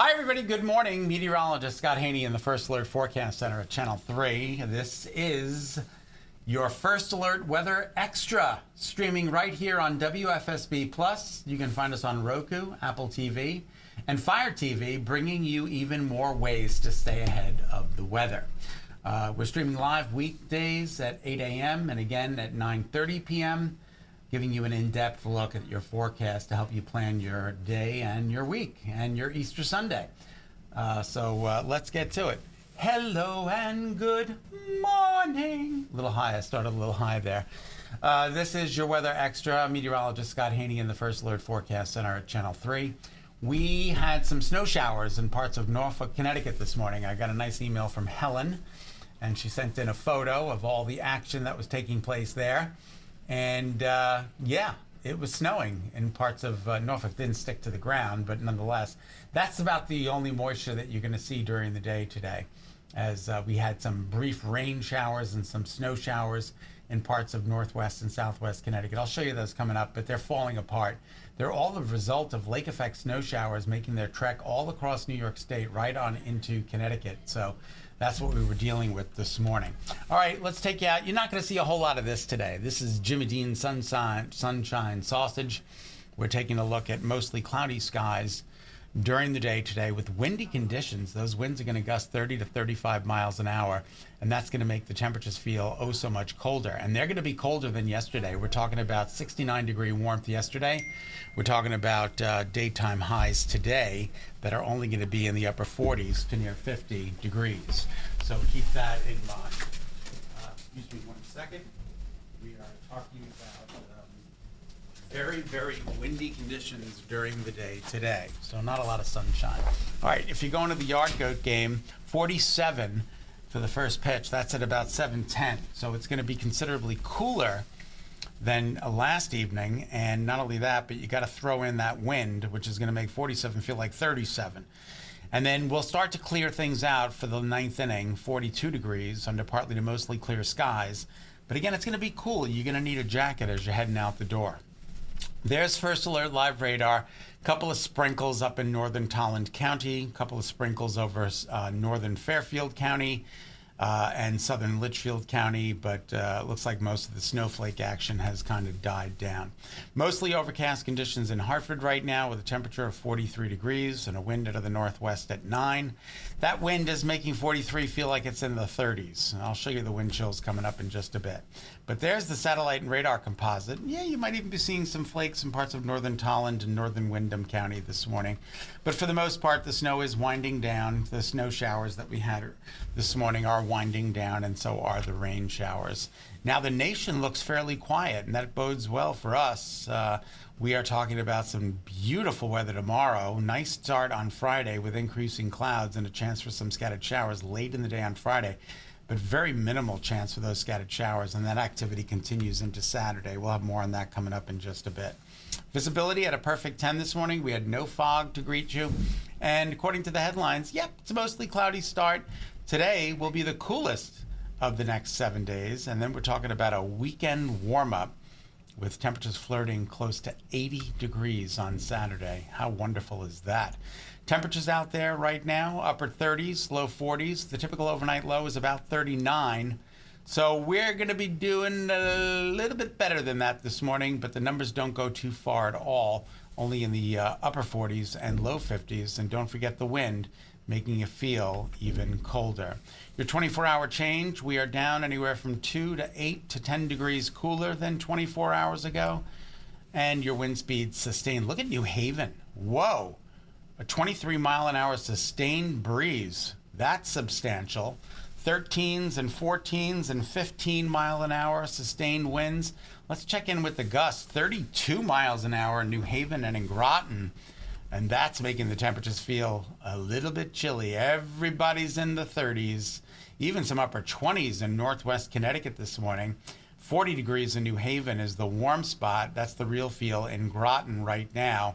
Hi, everybody. Good morning. Meteorologist Scot Haney in the First Alert Forecast Center at Channel 3. This is your First Alert Weather Extra, streaming right here on WFSB Plus. You can find us on Roku, Apple TV, and Fire TV, bringing you even more ways to stay ahead of the weather. We're streaming live weekdays at 8 a.m. and again at 9:30 p.m., giving you an in-depth look at your forecast to help you plan your day and your week and your Easter Sunday. So let's get to it. Hello and good morning. A little high. I started a little high there. This is your Weather Extra. Meteorologist Scot Haney in the First Alert Forecast Center at Channel 3. We had some snow showers in parts of Norfolk, Connecticut this morning. I got a nice email from Helen, and she sent in a photo of all the action that was taking place there. And yeah, it was snowing in parts of Norfolk. Didn't stick to the ground, but nonetheless, that's about the only moisture that you're going to see during the day today, as we had some brief rain showers and some snow showers in parts of northwest and southwest Connecticut. I'll show you those coming up, but they're falling apart. They're all the result of lake effect snow showers making their trek all across New York State right on into Connecticut. So that's what we were dealing with this morning. All right, let's take you out. You're not going to see a whole lot of this today. This is Jimmy Dean's Sunshine Sausage. We're taking a look at mostly cloudy skies during the day today with windy conditions. Those winds are going to gust 30 to 35 miles an hour, and that's going to make the temperatures feel oh so much colder. And they're going to be colder than yesterday. We're talking about 69-degree warmth yesterday. We're talking about daytime highs today that are only going to be in the upper 40s to near 50 degrees. So keep that in mind. Excuse me one second. We are talking about very, very windy conditions during the day today. So not a lot of sunshine. All right, if you go into the Yard Goat game, 47 for the first pitch. That's at about 7:10. So it's going to be considerably cooler than last evening. And not only that, but you got to throw in that wind, which is going to make 47 feel like 37. And then we'll start to clear things out for the ninth inning, 42 degrees under partly to mostly clear skies. But again, it's going to be cool. You're going to need a jacket as you're heading out the door. There's First Alert Live Radar. A couple of sprinkles up in northern Tolland County, a couple of sprinkles over northern Fairfield County and southern Litchfield County, but looks like most of the snowflake action has kind of died down. Mostly overcast conditions in Hartford right now with a temperature of 43 degrees and a wind out of the northwest at 9. That wind is making 43 feel like it's in the 30s. I'll show you the wind chills coming up in just a bit. But there's the satellite and radar composite. Yeah, you might even be seeing some flakes in parts of northern Tolland and northern Windham County this morning. But for the most part, the snow is winding down. The snow showers that we had this morning are winding down, and so are the rain showers. Now the nation looks fairly quiet, and that bodes well for us. We are talking about some beautiful weather tomorrow. Nice start on Friday with increasing clouds and a chance for some scattered showers late in the day on Friday, but very minimal chance for those scattered showers, and that activity continues into Saturday. We'll have more on that coming up in just a bit. Visibility at a perfect 10 this morning. We had no fog to greet you, and according to the headlines, yep, it's a mostly cloudy start. Today will be the coolest of the next 7 days, and then we're talking about a weekend warm-up with temperatures flirting close to 80 degrees on Saturday. How wonderful is that? Temperatures out there right now, upper 30s, low 40s. The typical overnight low is about 39. So we're going to be doing a little bit better than that this morning, but the numbers don't go too far at all, only in the upper 40s and low 50s. And don't forget the wind, making you feel even colder. Your 24-hour change, we are down anywhere from 2 to 8 to 10 degrees cooler than 24 hours ago. And your wind speed sustained. Look at New Haven. Whoa. A 23-mile-an-hour sustained breeze. That's substantial. 13s and 14s and 15-mile-an-hour sustained winds. Let's check in with the gusts. 32 miles an hour in New Haven and in Groton. And that's making the temperatures feel a little bit chilly. Everybody's in the 30s, even some upper 20s in northwest Connecticut this morning. 40 degrees in New Haven is the warm spot. That's the real feel in Groton right now.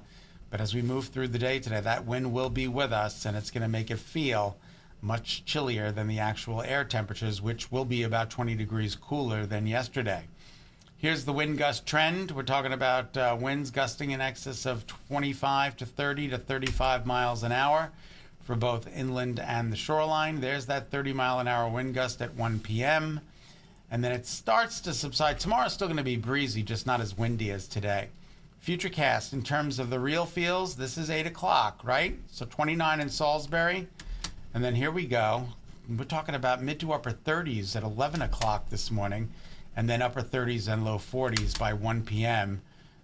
But as we move through the day today, that wind will be with us, and it's going to make it feel much chillier than the actual air temperatures, which will be about 20 degrees cooler than yesterday. Here's the wind gust trend. We're talking about winds gusting in excess of 25 to 30 to 35 miles an hour. for both inland and the shoreline. There's that 30-mile-an-hour wind gust at 1 p.m. And then it starts to subside. Tomorrow's still going to be breezy, just not as windy as today. Futurecast in terms of the real feels, this is 8 o'clock, right? So 29 in Salisbury. And then here we go. We're talking about mid to upper 30s at 11 o'clock this morning. And then upper 30s and low 40s by 1 p.m.,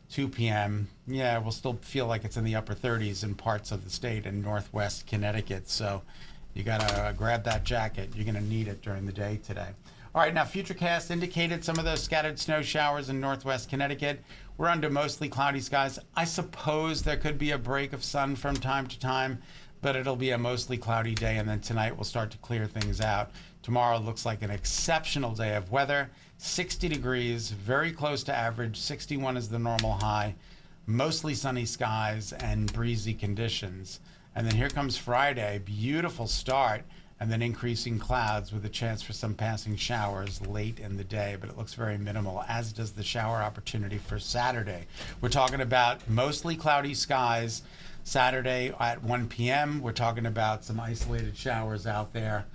2 p.m. Yeah, we'll still feel like it's in the upper 30s in parts of the state in northwest Connecticut. So you got to grab that jacket. You're going to need it during the day today. All right, now Futurecast indicated some of those scattered snow showers in northwest Connecticut. We're under mostly cloudy skies. I suppose there could be a break of sun from time to time, but it'll be a mostly cloudy day, and then tonight we'll start to clear things out. Tomorrow looks like an exceptional day of weather. 60 degrees, very close to average. 61 is the normal high. Mostly sunny skies and breezy conditions. And then here comes Friday, beautiful start, and then increasing clouds with a chance for some passing showers late in the day, but it looks very minimal, as does the shower opportunity for Saturday. We're talking about mostly cloudy skies Saturday at 1 p.m. We're talking about some isolated showers out there.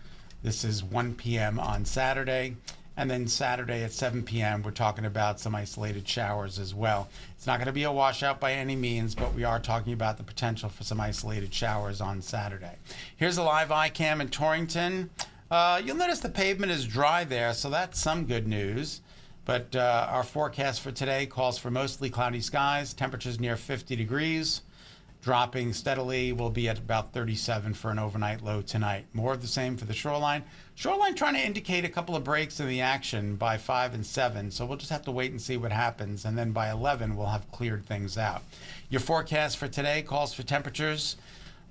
This is 1 p.m. on Saturday. And then Saturday at 7 p.m., we're talking about some isolated showers as well. It's not going to be a washout by any means, but we are talking about the potential for some isolated showers on Saturday. Here's a live iCam in Torrington. You'll notice the pavement is dry there, so that's some good news. But our forecast for today calls for mostly cloudy skies, temperatures near 50 degrees. Dropping steadily, will be at about 37 for an overnight low tonight. More of the same for the shoreline. Shoreline trying to indicate a couple of breaks in the action by 5 and 7, so we'll just have to wait and see what happens. And then by 11, we'll have cleared things out. Your forecast for today calls for temperatures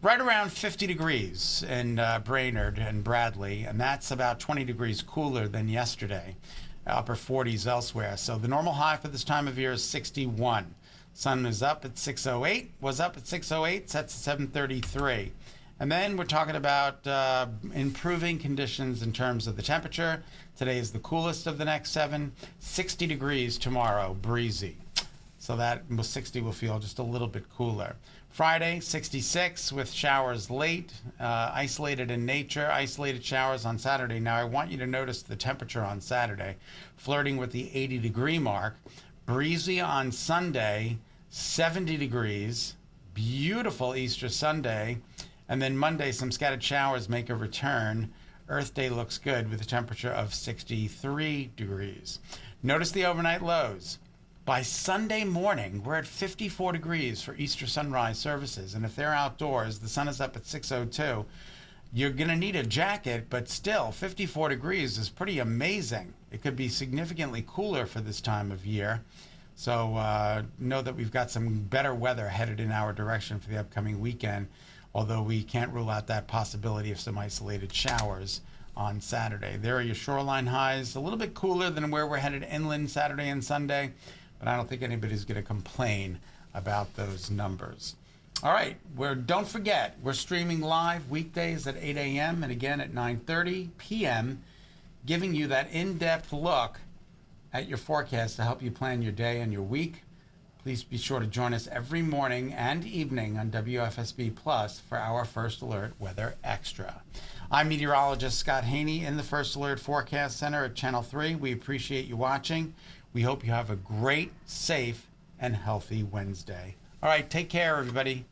right around 50 degrees in Brainerd and Bradley, and that's about 20 degrees cooler than yesterday. Upper 40s elsewhere. So the normal high for this time of year is 61. Sun is up at 6:08, was up at 6:08, sets at 7:33. And then we're talking about improving conditions in terms of the temperature. Today is the coolest of the next 7. 60 degrees tomorrow, breezy. So that 60 will feel just a little bit cooler. Friday, 66 with showers late, isolated in nature, isolated showers on Saturday. Now I want you to notice the temperature on Saturday, flirting with the 80-degree mark. Breezy on Sunday, 70 degrees, beautiful Easter Sunday, and then Monday some scattered showers make a return. Earth Day looks good with a temperature of 63 degrees. Notice the overnight lows. By Sunday morning, we're at 54 degrees for Easter sunrise services, and if they're outdoors, the sun is up at 6:02. You're going to need a jacket, but still, 54 degrees is pretty amazing. It could be significantly cooler for this time of year. So know that we've got some better weather headed in our direction for the upcoming weekend, although we can't rule out that possibility of some isolated showers on Saturday. There are your shoreline highs, a little bit cooler than where we're headed inland Saturday and Sunday, but I don't think anybody's going to complain about those numbers. All right, don't forget, we're streaming live weekdays at 8 a.m. and again at 9:30 p.m., giving you that in-depth look at your forecast to help you plan your day and your week. Please be sure to join us every morning and evening on WFSB Plus for our First Alert Weather Extra. I'm Meteorologist Scot Haney in the First Alert Forecast Center at Channel 3. We appreciate you watching. We hope you have a great, safe, and healthy Wednesday. All right, take care, everybody.